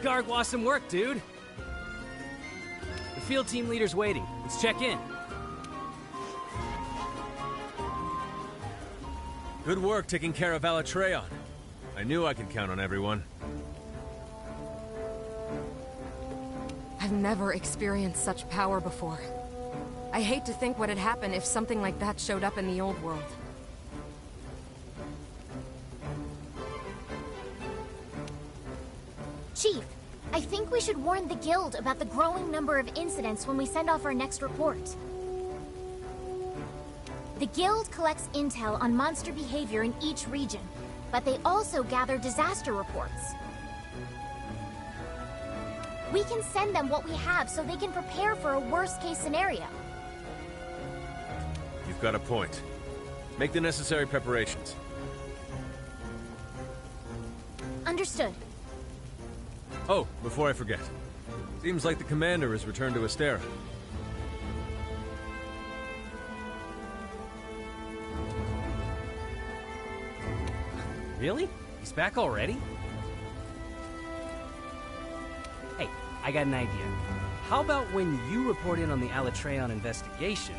Garg, awesome work, dude. The field team leader's waiting. Let's check in. Good work taking care of Alatreon. I knew I could count on everyone. I've never experienced such power before. I hate to think what had happened if something like that showed up in the old world. Chief, I think we should warn the Guild about the growing number of incidents when we send off our next report. The Guild collects intel on monster behavior in each region, but they also gather disaster reports. We can send them what we have so they can prepare for a worst-case scenario. You've got a point. Make the necessary preparations. Understood. Oh, before I forget. Seems like the commander has returned to Astera. Really? He's back already? Hey, I got an idea. How about when you report in on the Alatreon investigation,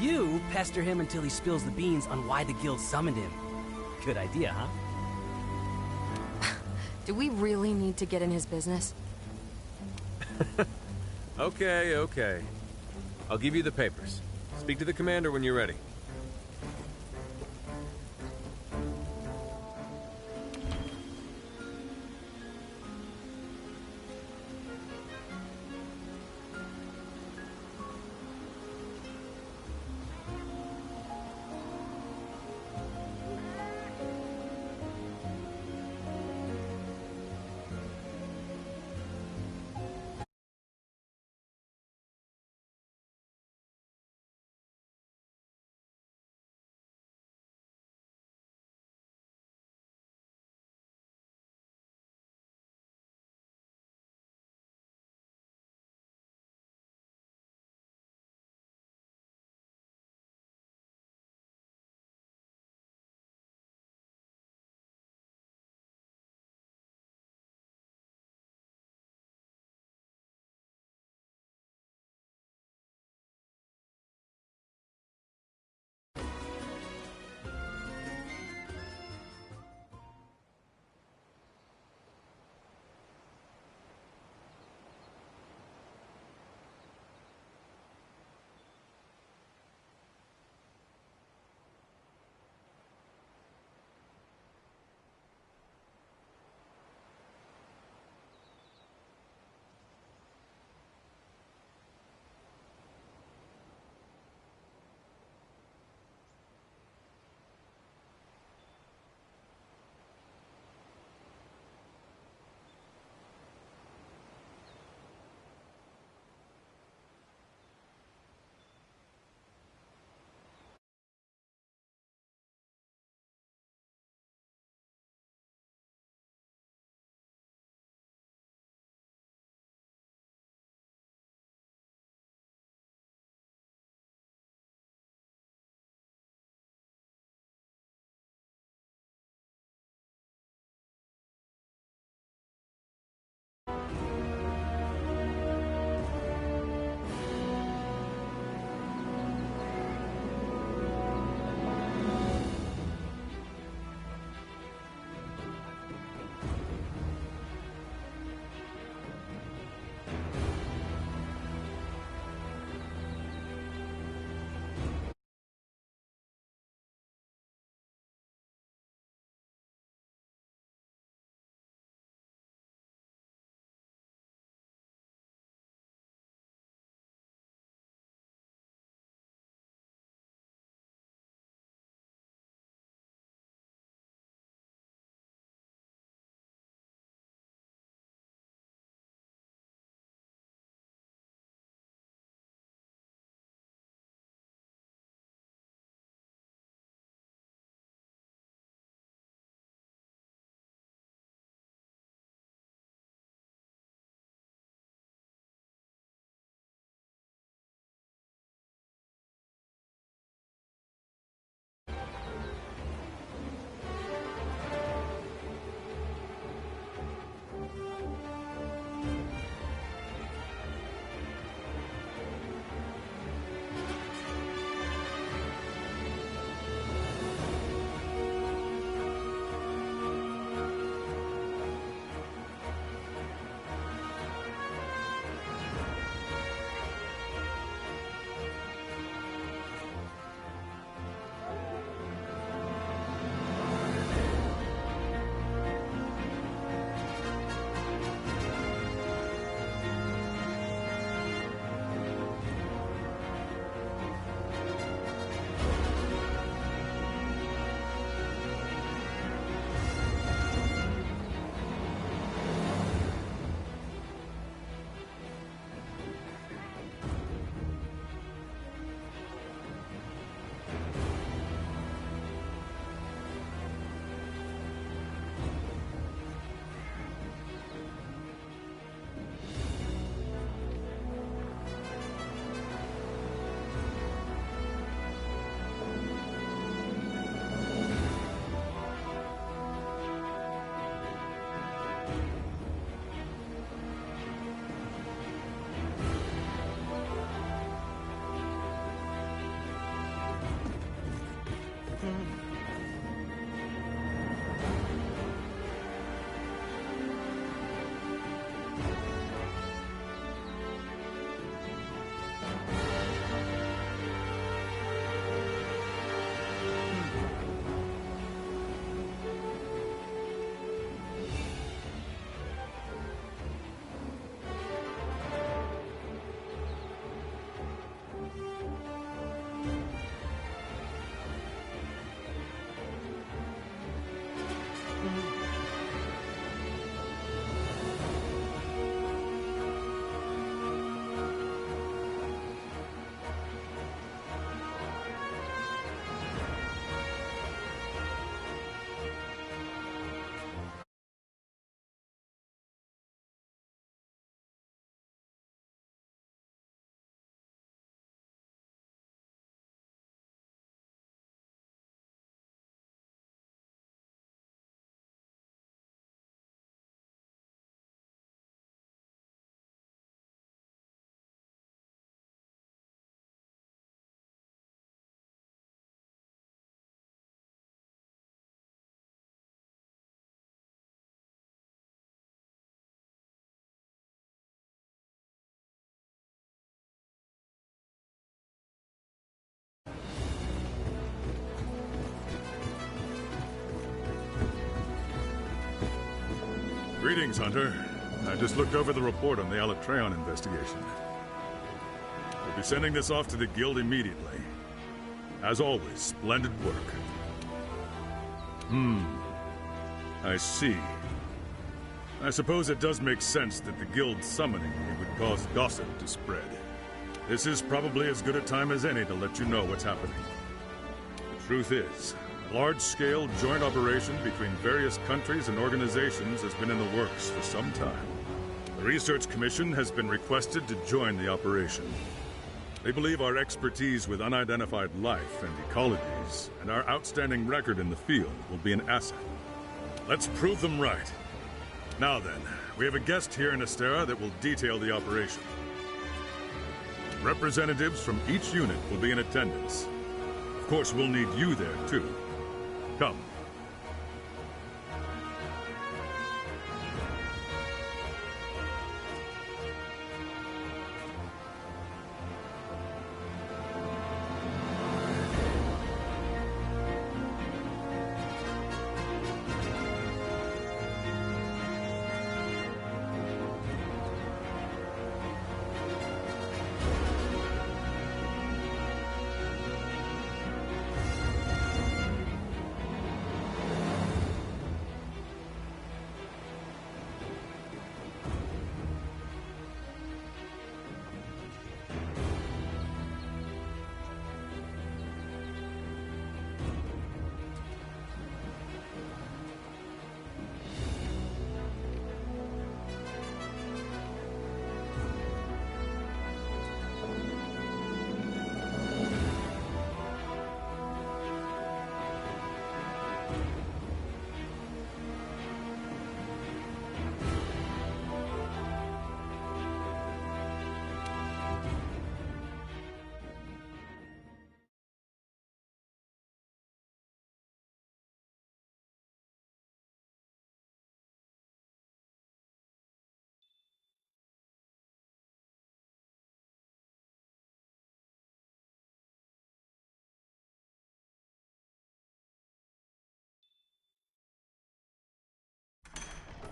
you pester him until he spills the beans on why the guild summoned him? Good idea, huh? Do we really need to get in his business? Okay. I'll give you the papers. Speak to the commander when you're ready. Greetings, Hunter. I just looked over the report on the Alatreon investigation. We'll be sending this off to the Guild immediately. As always, splendid work. I see. I suppose it does make sense that the Guild summoning me would cause gossip to spread. This is probably as good a time as any to let you know what's happening. The truth is, a large-scale joint operation between various countries and organizations has been in the works for some time. The Research Commission has been requested to join the operation. They believe our expertise with unidentified life and ecologies, and our outstanding record in the field will be an asset. Let's prove them right. Now then, we have a guest here in Astera that will detail the operation. Representatives from each unit will be in attendance. Of course, we'll need you there, too. Come.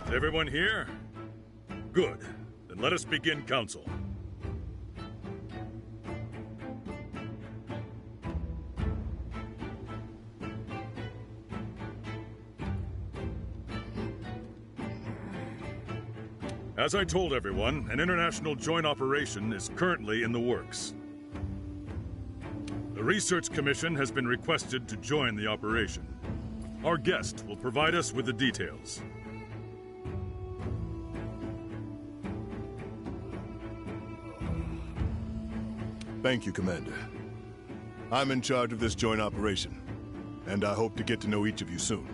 Is everyone here? Good. Then let us begin council. As I told everyone, an international joint operation is currently in the works. The Research Commission has been requested to join the operation. Our guest will provide us with the details. Thank you, Commander. I'm in charge of this joint operation, and I hope to get to know each of you soon.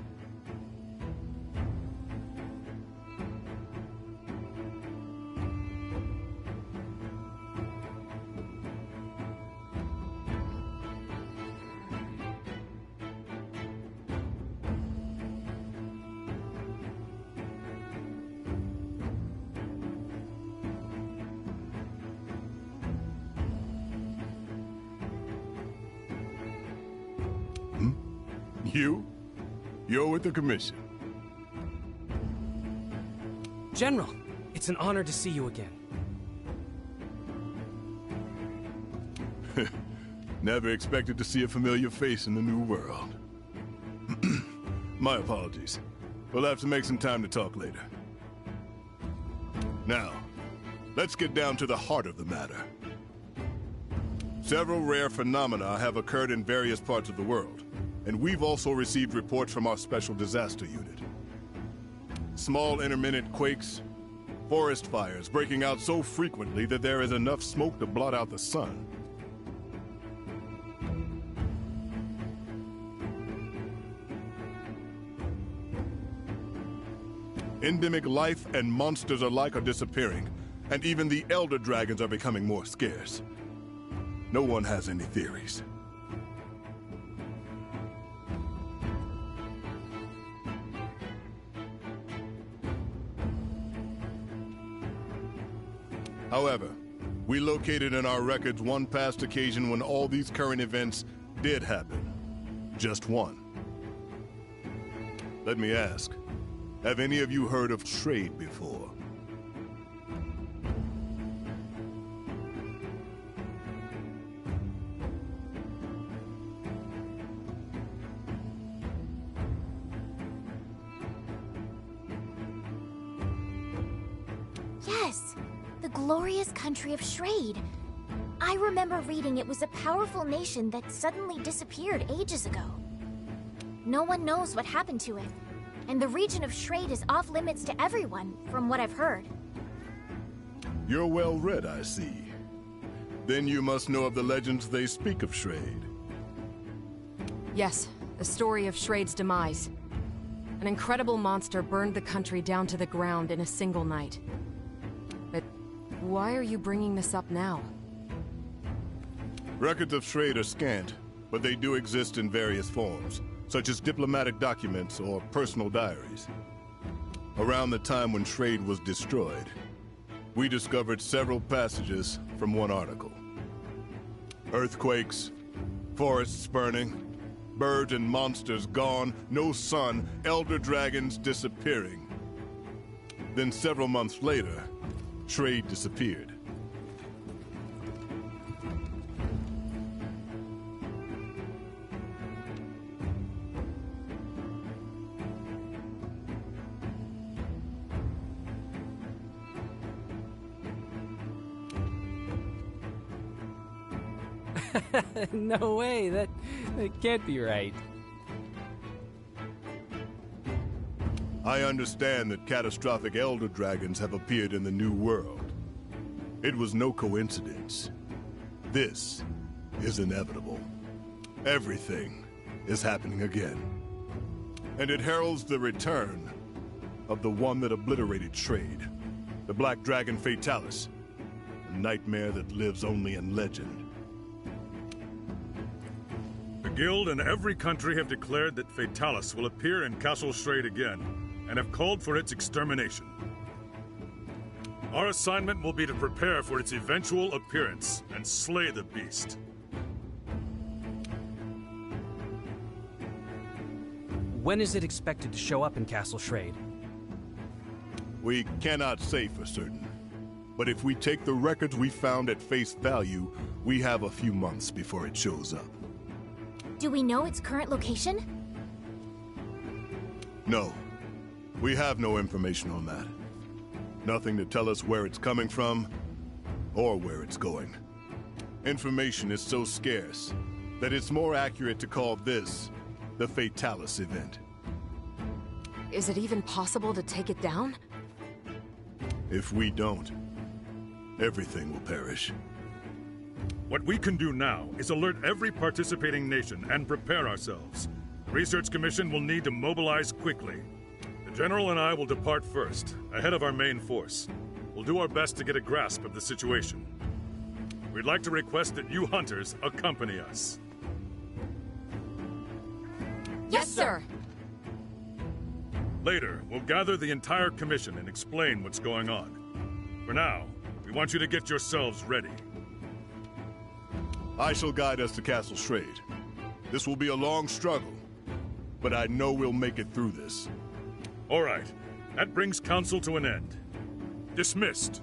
You're with the Commission. General, it's an honor to see you again. Never expected to see a familiar face in the new world. My apologies. We'll have to make some time to talk later. Now, let's get down to the heart of the matter. Several rare phenomena have occurred in various parts of the world. And we've also received reports from our Special Disaster Unit. Small intermittent quakes, forest fires breaking out so frequently that there is enough smoke to blot out the sun. Endemic life and monsters alike are disappearing, and even the Elder Dragons are becoming more scarce. No one has any theories. However, we located in our records one past occasion when all these current events did happen. Just one. Let me ask, Have any of you heard of trade before? Yes, the glorious country of Shrade. I remember reading it was a powerful nation that suddenly disappeared ages ago. No one knows what happened to it, and the region of Shrade is off limits to everyone, from what I've heard. You're well read, I see. Then you must know of the legends they speak of Shrade. Yes, the story of Shrade's demise. An incredible monster burned the country down to the ground in a single night. But why are you bringing this up now? Records of Shrade are scant, but they do exist in various forms, such as diplomatic documents or personal diaries. Around the time when Shrade was destroyed, we discovered several passages from one article. Earthquakes, forests burning, birds and monsters gone, no sun, elder dragons disappearing. Then several months later, Shrade disappeared. No way, that can't be right. I understand that catastrophic elder dragons have appeared in the New World. It was no coincidence. This is inevitable. Everything is happening again. And it heralds the return of the one that obliterated Shrade, the Black Dragon Fatalis, a nightmare that lives only in legend. The Guild and every country have declared that Fatalis will appear in Castle Shrade again, and have called for its extermination. Our assignment will be to prepare for its eventual appearance and slay the beast. When is it expected to show up in Castle Shrade? We cannot say for certain, but if we take the records we found at face value, we have a few months before it shows up. Do we know its current location? No. We have no information on that. Nothing to tell us where it's coming from, or where it's going. Information is so scarce that it's more accurate to call this the Fatalis event. Is it even possible to take it down? If we don't, everything will perish. What we can do now is alert every participating nation and prepare ourselves. The Research Commission will need to mobilize quickly. The General and I will depart first, ahead of our main force. We'll do our best to get a grasp of the situation. We'd like to request that you hunters accompany us. Yes, sir! Later, we'll gather the entire Commission and explain what's going on. For now, we want you to get yourselves ready. I shall guide us to Castle Shrade. This will be a long struggle, but I know we'll make it through this. All right. That brings Council to an end. Dismissed.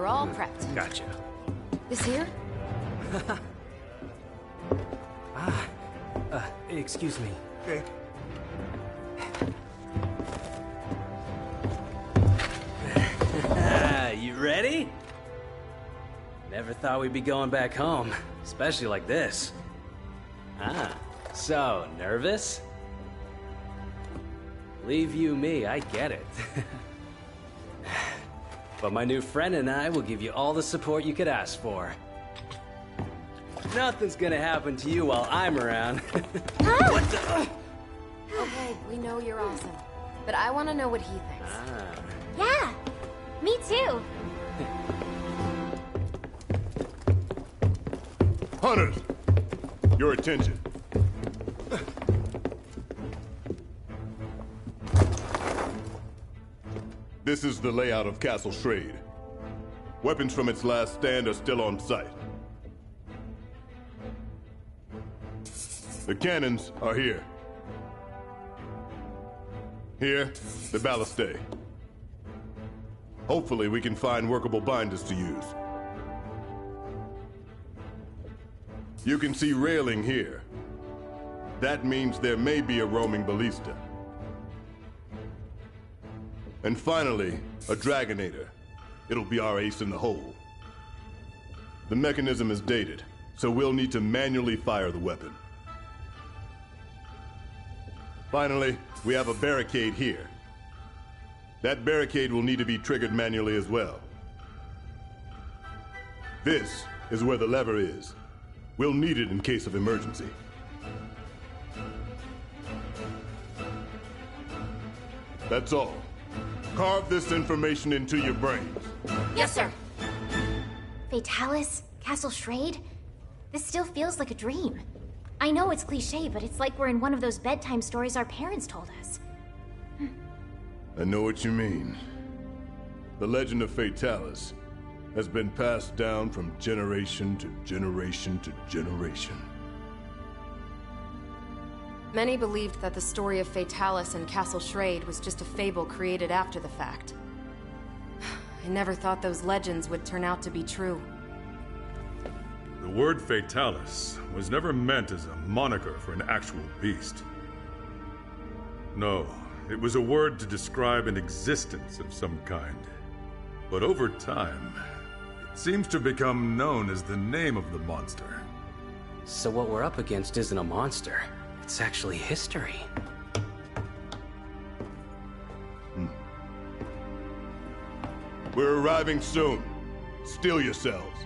We're all prepped. Gotcha. This here? Excuse me. You ready? Never thought we'd be going back home, especially like this. So, nervous? Leave you me, I get it. But my new friend and I will give you all the support you could ask for. Nothing's gonna happen to you while I'm around. What the? Okay, we know you're awesome. But I want to know what he thinks. Yeah, me too. Hunters, your attention. This is the layout of Castle Schrade. Weapons from its last stand are still on site. The cannons are here. Here, the ballistae. Hopefully we can find workable binders to use. You can see railing here. That means there may be a roaming ballista. And finally, a Dragonator. It'll be our ace in the hole. The mechanism is dated, so we'll need to manually fire the weapon. Finally, we have a barricade here. That barricade will need to be triggered manually as well. This is where the lever is. We'll need it in case of emergency. That's all. Carve this information into your brains. Yes, sir. Fatalis, Castle Schrade? This still feels like a dream. I know it's cliché, but it's like we're in one of those bedtime stories our parents told us. I know what you mean. The legend of Fatalis has been passed down from generation to generation to generation. Many believed that the story of Fatalis and Castle Schrade was just a fable created after the fact. I never thought those legends would turn out to be true. The word Fatalis was never meant as a moniker for an actual beast. No, it was a word to describe an existence of some kind. But over time, it seems to become known as the name of the monster. So what we're up against isn't a monster. It's actually history. We're arriving soon. Steel yourselves.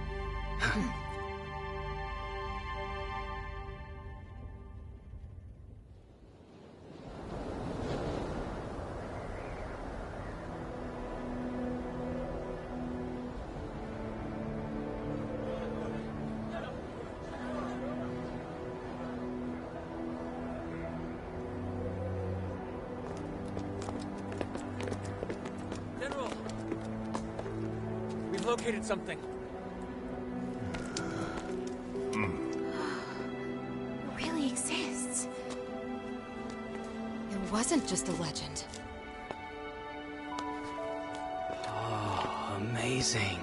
General! We've located something. It really exists. It wasn't just a legend. Oh, amazing.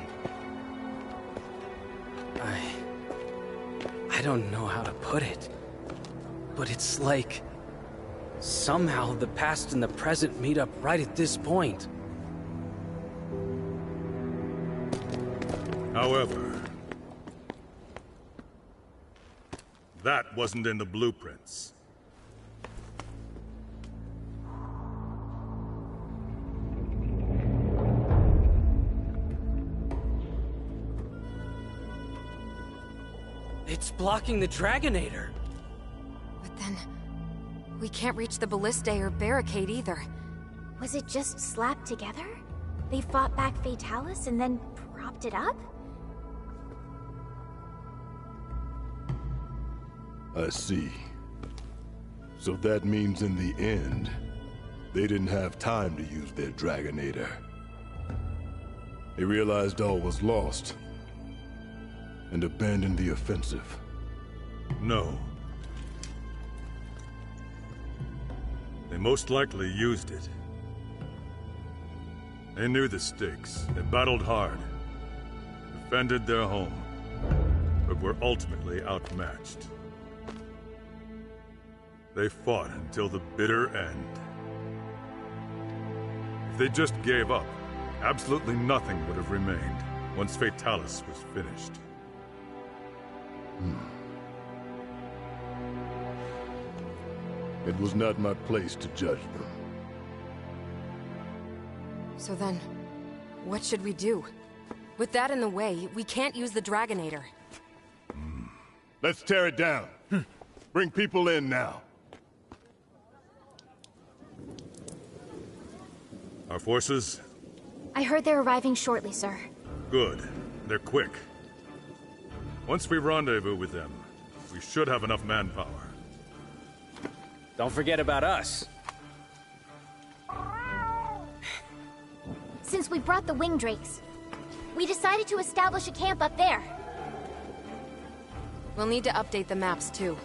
I don't know how to put it, but it's like somehow the past and the present meet up right at this point. However, that wasn't in the blueprints. It's blocking the Dragonator. But then, we can't reach the ballistae or barricade either. Was it just slapped together? They fought back Fatalis and then propped it up? I see. So that means in the end, they didn't have time to use their Dragonator. They realized all was lost and abandoned the offensive. No. They most likely used it. They knew the stakes. They battled hard. defended their home, but were ultimately outmatched. They fought until the bitter end. If they just gave up, absolutely nothing would have remained once Fatalis was finished. It was not my place to judge them. So then, what should we do? With that in the way, we can't use the Dragonator. Let's tear it down. Bring people in now. Our forces? I heard they're arriving shortly, sir. Good. They're quick. Once we rendezvous with them, we should have enough manpower. Don't forget about us. Since we brought the wing drakes, we decided to establish a camp up there. We'll need to update the maps, too.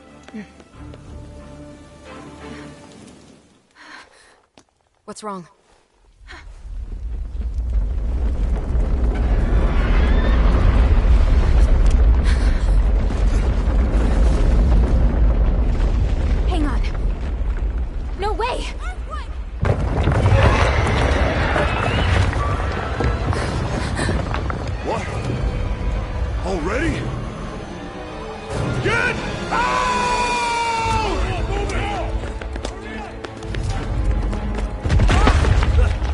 What's wrong? Hang on. No way! What? Already? Get out!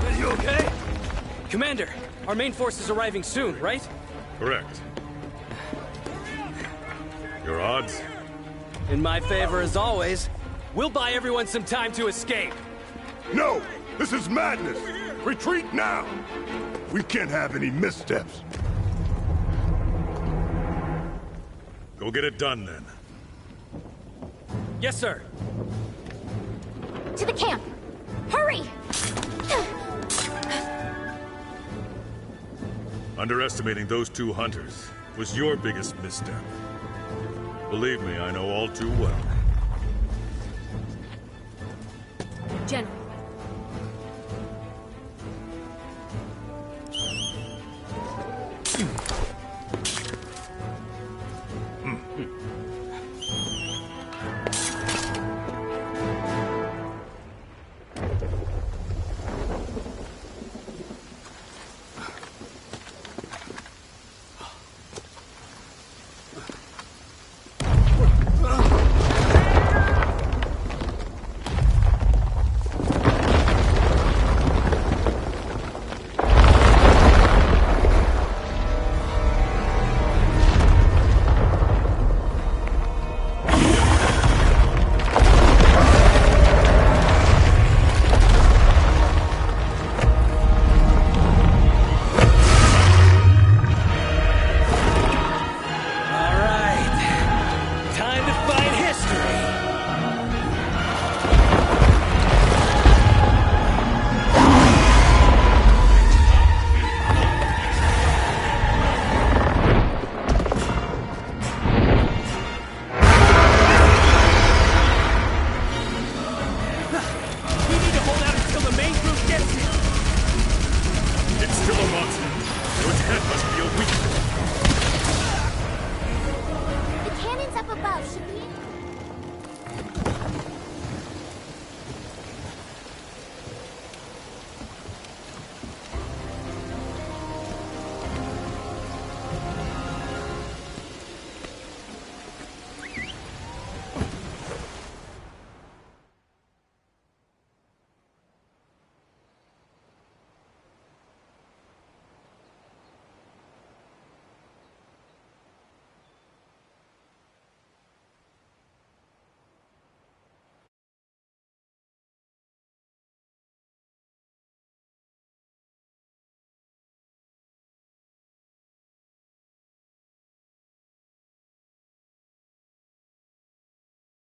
Are you okay? Commander, our main force is arriving soon, right? Correct. Your odds? In my favor as always. We'll buy everyone some time to escape. No! This is madness! Retreat now! We can't have any missteps. Go get it done, then. Yes, sir. To the camp! Hurry! Underestimating those two hunters was your biggest misstep. Believe me, I know all too well. General,